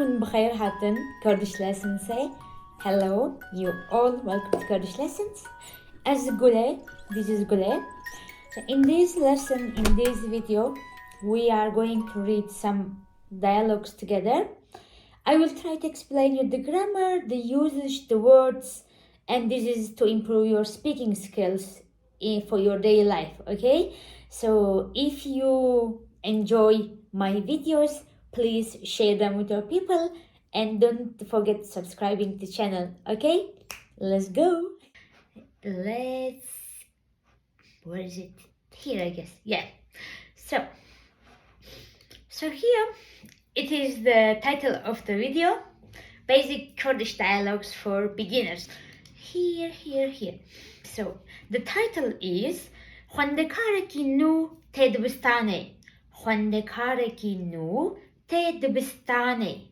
Kun b'khair hatten Kurdish lessons say hello, you all welcome to Kurdish lessons. As Gule, this is Gule. So in this lesson, in this video, we are going to read some dialogues together. I will try to explain you the grammar, the usage, the words, and this is to improve your speaking skills for your daily life, okay? So if you enjoy my videos, please share them with your people and don't forget subscribing to the channel, okay? Let's go. Where is it? Here, I guess. Yeah. So here it is the title of the video, Basic Kurdish Dialogues for Beginners. Here. So the title is Khwandekareki nu te dibistane. Khwandekareki nu te dibistane.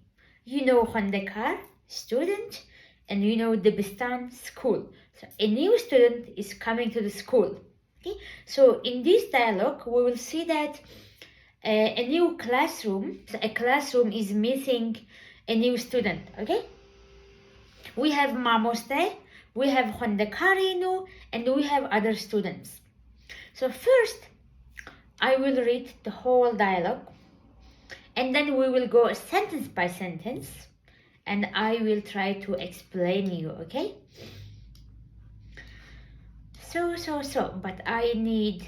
You know Khwandekar, student, and you know Dibistan, school. So a new student is coming to the school. Okay? So in this dialogue, we will see that a new classroom, a classroom is missing a new student. Okay? We have Mamoste, we have Khwandekarinu, and we have other students. So first, I will read the whole dialogue, and then we will go sentence by sentence, and I will try to explain you, okay? So, but I need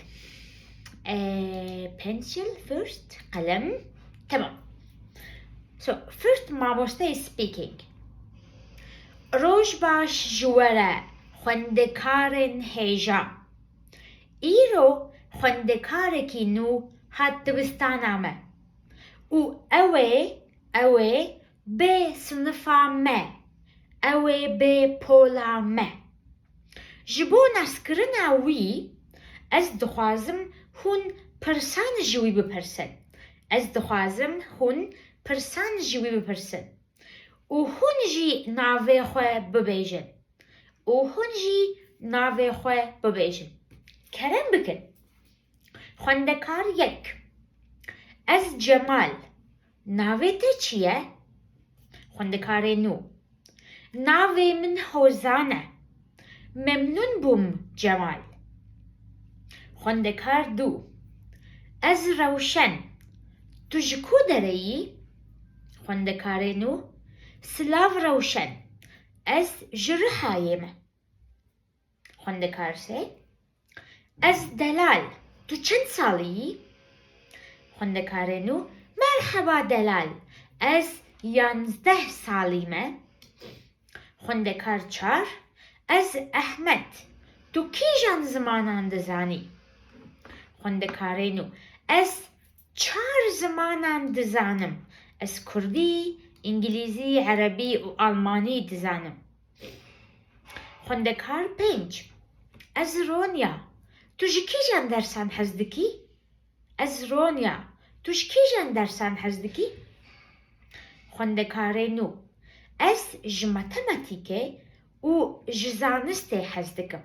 a pencil first, قلم, تمام. So, first Mamoste is speaking. روش باش جوره خواندکارن هیجا. ایرو خواندکارکی نو هات دبستانامه. او اوه به صنفامه. اوه به پولامه. جبو نسکرنا وی از دخوازم هون پرسان جوی بپرسن. از دخوازم هون پرسان جوی بپرسن. او هون جی ناوه خواه ببیجن. کرم بکن. خواندکار یک. از جمال. ناوه تا چیه؟ خواندکار نو. ناوه من حوزانه. ممنون بوم جمال. خواندکار دو. از روشن. تجکو درهی؟ خواندکار نو. سلاو روشن. از جرحایم. خواندکار سه. از دلال. تو چند سالی؟ خواندکار نو. مرحبا دلال. از 11 سالیمه. خواندکار چار. از احمد. تو کی جان زمانان دزانی؟ خواندکار نو. از 4 زمانان دزانم. از کردی، انگلیزی، عربی و آلمانی دزانم. خواندکار 5. از رونیا. تو جی کی جان درسان حزدکی؟ از رونیا. تو جی کی جان درسان حزدکی؟ خواندکار نو. از ماتماتیکه و زانست حزدکم.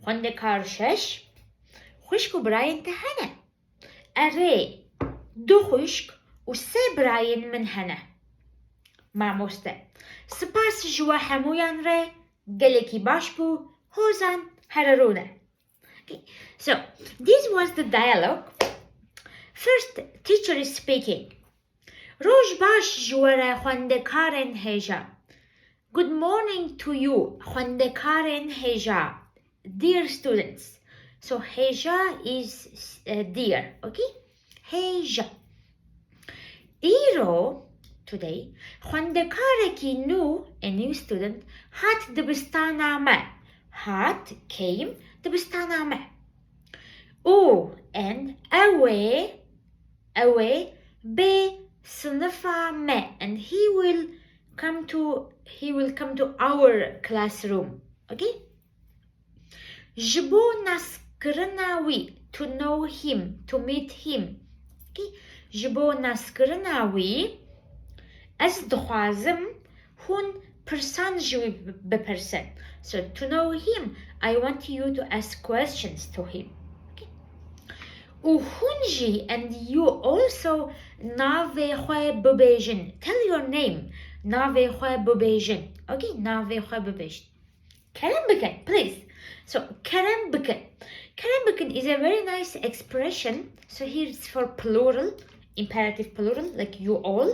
خواندکار 6. خوشک و براین تهنه. اره 2 خوشک و 3 براین من هنه. ماموسته. سپاس جوا همویان ره گلکی باش بو هوزان هررونه. Okay. So this was the dialogue. First, teacher is speaking. روش باش جواره خواندکارن هیجا. Good morning to you, خواندکارن هیجا. Dear students. So هیجا is dear, okay? هیجا. ایرو, today, خواندکارکی نو, a new student, هات دبستانامه. هات came دبستانامه. او and away به صنفامه, and he will come to our classroom, okay? جبو نسکرناوی, to know him, to meet him, okay? جبو نسکرناوی, از دخوازم هون پرسان جوی بپرسن. So to know him, I want you to ask questions to him. Okay? و هونجی and you also ناوی خواه ببیجن. Tell your name. ناوی خواه ببیجن. Okay, ناوی خواه ببیجن. Kerem bikın, please. So kerem bikın. Kerem bikın is a very nice expression. So here it's for plural, imperative plural, like you all.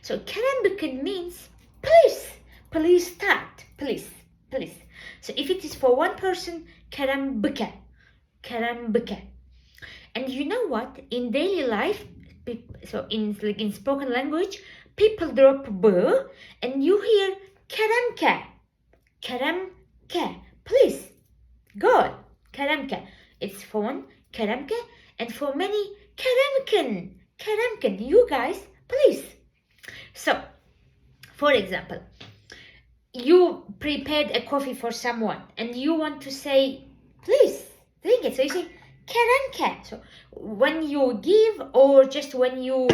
So kerem bikın means please. Please start. Please. Please. So if it is for one person, kerem bikın. Kerem bikın. And you know what? In daily life, so in spoken language, people drop b, and you hear keremke, keremke. Please, God, keremke. It's for one keremke, and for many keremken, keremken. You guys, please. So, for example, you prepared a coffee for someone, and you want to say, please drink it. So you say keremke. So when you give, or just when you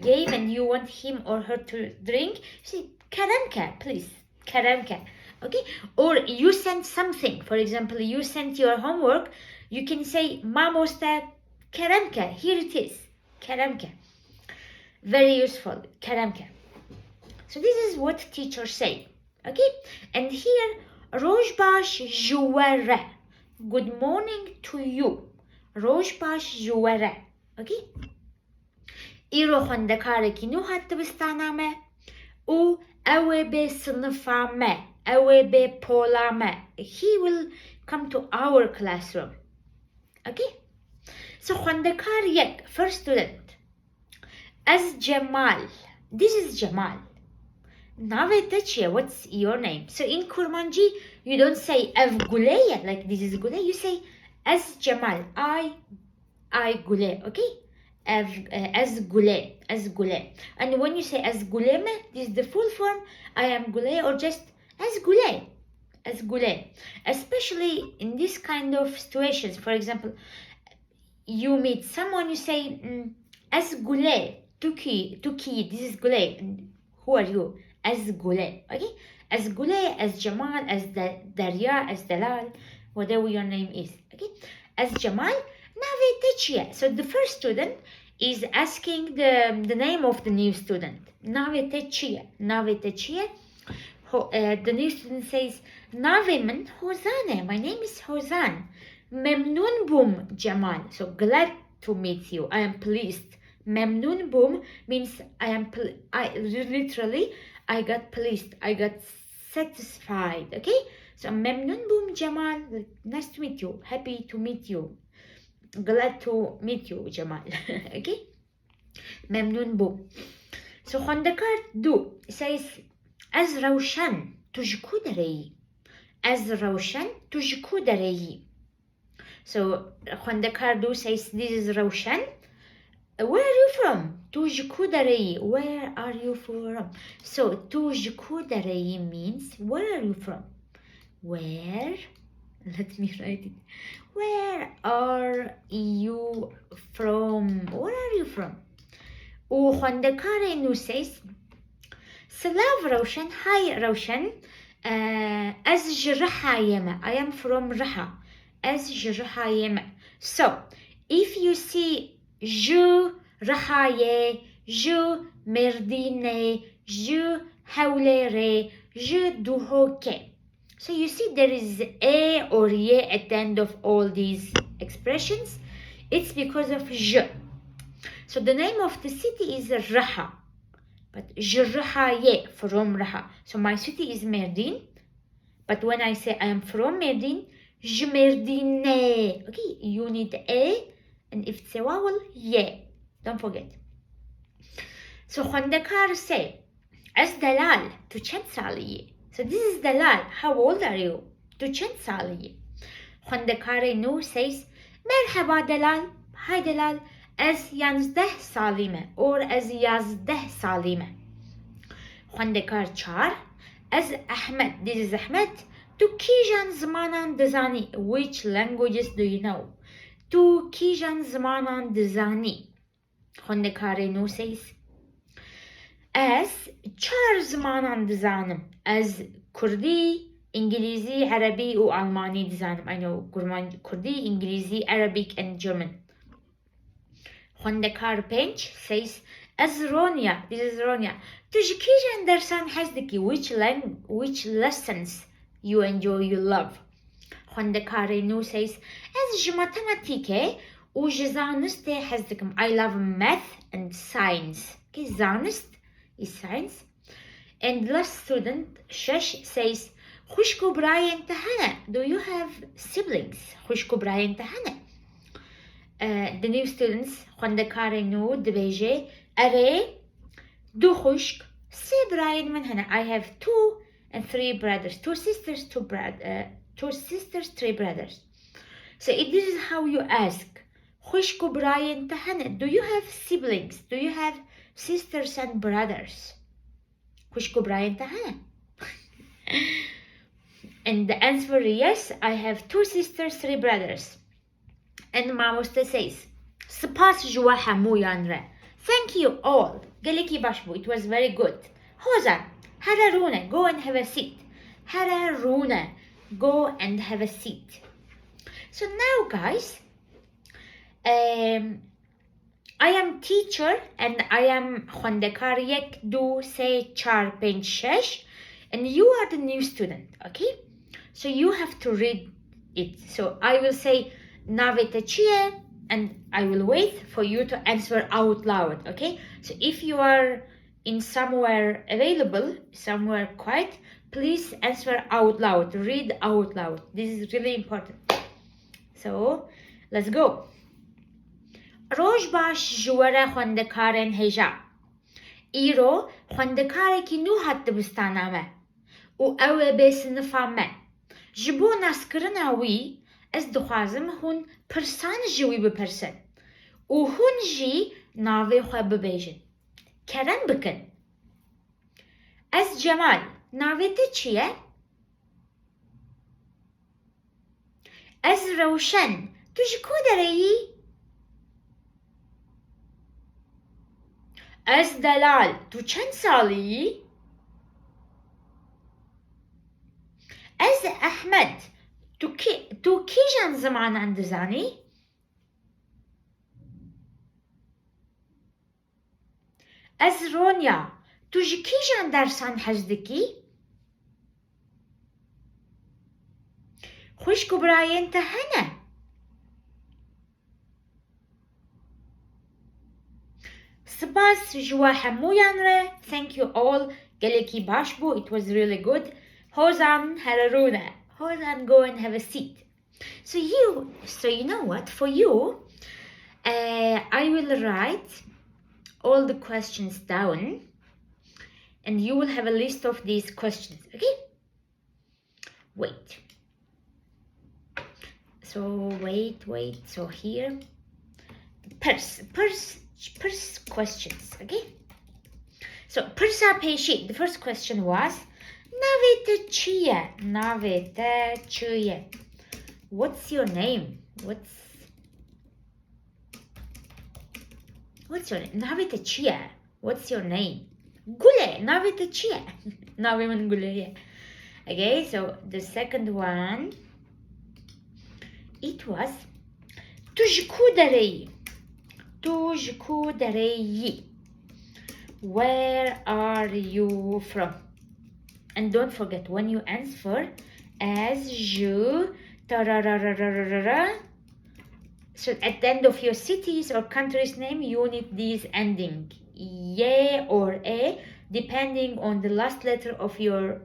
gave and you want him or her to drink, you say keremke, please, keremke. Okay? Or you sent something. For example, you sent your homework. You can say mamosta keremke. Here it is, keremke. Very useful, keremke. So this is what teachers say. Okay? And here, rojbash juwere. Good morning to you. Rojbash juwere. Okay? İro xwendekare nû hat dibistana me û ew ê bê sinifa me, ew ê bê pola me. He will come to our classroom. Okay? So xwendekar yek, first student. Ez Cemal. This is Cemal. Nave te çiye? What's your name? So in Kurmanji, you don't say ev Guleye, like this is Gule. You say Ez Cemal. I Gule. Okay? Ez Gule. Ez Gule. And when you say Ez Guleme, this is the full form. I am Gule, or just Ez Gule. Ez Gule. Especially in this kind of situations. For example, you meet someone, you say Ez Gule. Tuki. This is Gule. Who are you? As Gule, okay? As Gule, as Jamal, as Darya, as Dalal, whatever your name is, okay? As Jamal, nave teçiye. So the first student is asking the name of the new student. Nave teçiye, nave teçiye. The new student says, nave min Hozane. My name is Hozan. Memnun bum Jamal. So glad to meet you. I am pleased. Memnun bum means I got pleased, I got satisfied, okay? So memnun bum Jamal, nice to meet you, happy to meet you, glad to meet you Jamal, okay? Memnun bum. So xwendekar du says ez rawşan tu ji ku dereyî. Ez rawşan tu ji ku dereyî. So xwendekar du says this is Rawshan. Where are you from? Tu ji ku dereyî. Where are you from? So tu ji ku dereyî means where are you from? Where? Let me write it. Where are you from? Where are you from? و xwendekare nû says Slav Rawshan. Hi Rawshan. Ez ji Rihayê me. I am from Riha. Ez ji Rihayê me. So if you see ji Rihayê, ji Mêrdînê, ji Hewlêrê, ji Duhokê. So you see there is a or ye at the end of all these expressions. It's because of j. So the name of the city is Riha. But ji Rihayê, from Riha. So my city is Mêrdîn. But when I say I am from Mêrdîn, ji Mêrdînê. Okay, you need a. And if it's a vowel, ye. Don't forget. So xwendekar say, Ez Dalal, tu çend saliyî? So this is Dalal. How old are you? Tu çend saliyî? Xwendekare nû says, Merhaba Dalal. Hi Dalal. Ez 11 salî me. Or ez 11 salî me. Xwendekar çar, Ez Ahmed. This is Ahmed. Tu kîjan zimanan dizanî? Which languages do you know? Tu kîjan zimanan dizanî? Xwendekare nû says, Ez çar zimanan dizanim. Ez Kurdî, İngilîzî, Arabî û Almanî dizanim. I know Kurdi, Ingilizi, Arabic and German. Khondekar Pench says, as Ronya, this is Ronya, Tujkijan dersan hazdiki, which lessons you enjoy, you love. Khondekar Nu says, as mathematike, u zaniste hazdikim, I love math and science. Okay, zanist is science. And last student, Shesh says, Khushku Brian Tahana, do you have siblings? Khushku Brian Tahana. The new students, Khondekar Nu, Dbeje, Are, Du Khushk, Se Brian Manhana. I have 2 and 3 brothers, 2 sisters, 2 sisters, 3 brothers. So this is how you ask. Khushku Brian Tahana, do you have siblings? Do you have sisters and brothers? Khushku Brian Tahana. And the answer is yes, I have 2 sisters, 3 brothers. And Mamoste says, Spas jua hamu yanre. Thank you all. Geliki bashbu, it was very good. Hoza, Hararuna, go and have a seat. Hararuna, go and have a seat. So now guys, I am teacher and I am Khondekar Yek Du Say Char Pen Shesh, and you are the new student, okay? So you have to read it. So I will say Navete Chie and I will wait for you to answer out loud, okay? So if you are in somewhere available, somewhere quiet, please answer out loud, read out loud. This is really important. So let's go. روش باش جواره خوندکارن هجا. ایرو خوندکاره کی نو حد بستانامه. او اوه بسنفامه. جبو ناسکرنا وی از دخوازم هون پرسان جوی بپرسن. او هون جی ناوی خواه ببیجن. کرن بکن. از جمال ناوی ته چیه؟ از روشن تو جکو درهی؟ از دلال تو چند سالی؟ از احمد تو کی جان زمان اندزانی؟ از رونیا تو کی جان درسان حجدکی؟ خوشکو براین تهنه. Spas jua hamuyan re. Thank you all. Geleki bashbu. It was really good. Hozan hararuna. Hozan, go and have a seat. So you know what? For you, I will write all the questions down, and you will have a list of these questions. Okay? Wait. So wait. So here, purse questions. Okay? So persa peshi. The first question was Navete Chiye. What's your name? What's your name? Navete Chiye. What's your name? Gule. Navete Chiye. Naviman Gule. Okay, so the second one, it was Tujku Darei. Where are you from? And don't forget, when you answer as je, so at the end of your city's or country's name, you need these ending ye or a, depending on the last letter of your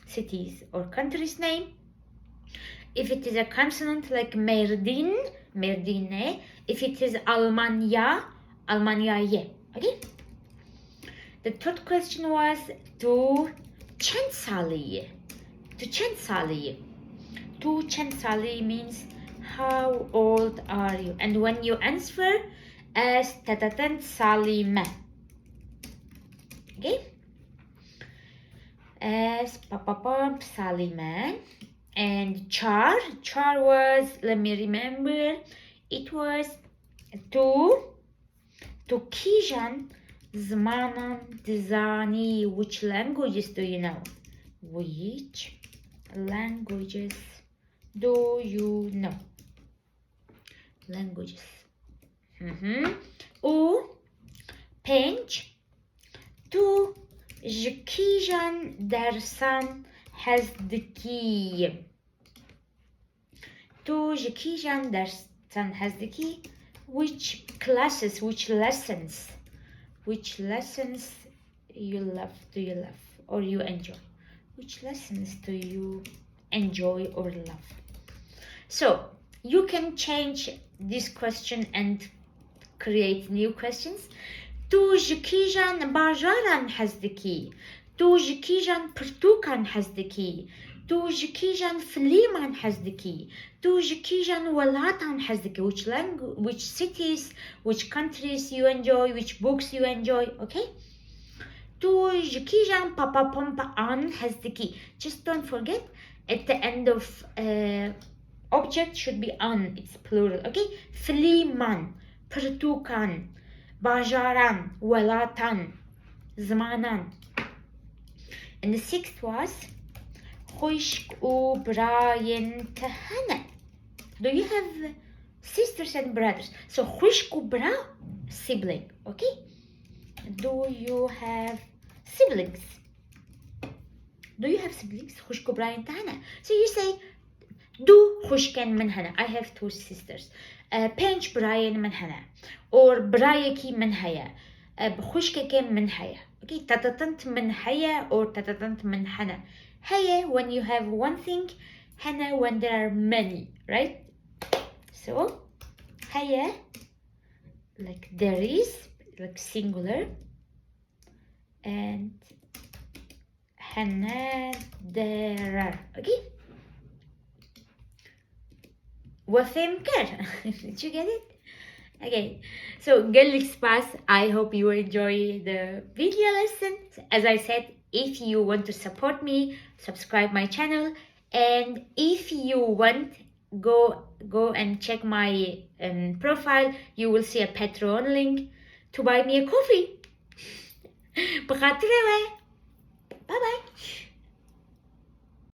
city's or country's name. If it is a consonant like Merdin, Merdine. If it is Almanya, Almanyaye. Okay? The third question was to Chensali. To Chensali means how old are you? And when you answer as Tatatan Salime. Okay? As Papapam Salime. And Char was, let me remember, it was to Kijan Zmanan Dizani. Which languages do you know? Which languages do you know? Languages. و پنج تو جکیجان درسان هزدکی تو جکیجان درسان هزدکی which classes, which lessons you love, do you love or you enjoy? Which lessons do you enjoy or love? So you can change this question and create new questions. تو جکیجان باجاران هزدکی تو جکیجان پرتوکان هزدکی تو جکیجان فلیمان هزدکی تو جکیجان ولاتان هزدکی which cities, which countries you enjoy, which books you enjoy, okay? تو جکیجان پاپا پمپا آن هزدکی. Just don't forget at the end of object should be on, it's plural, okay? فلیمان پرتوکان باجاران ولاتان زمانان. And the sixth was خشک و براین تهنه. Do you have sisters and brothers? So خشک و برا, sibling, okay? Do you have siblings? Do you have siblings? خشک و براین تهنه. So you say دو خشکن من هنا. I have two sisters. پنج براین من هنا. or برايكي من هيا. بخشكك من هيا. Okay, تتطنت من هيا or تتطنت من هنا. هيا when you have one thing, هنا when there are many, right? So هيا like there is, like singular, and هنا there are, okay? وثمكر. Did you get it? Okay, so Gaelic Spas, I hope you enjoy the video lesson. As I said, if you want to support me, subscribe my channel, and if you want, go and check my profile. You will see a Patreon link to buy me a coffee. بخاطر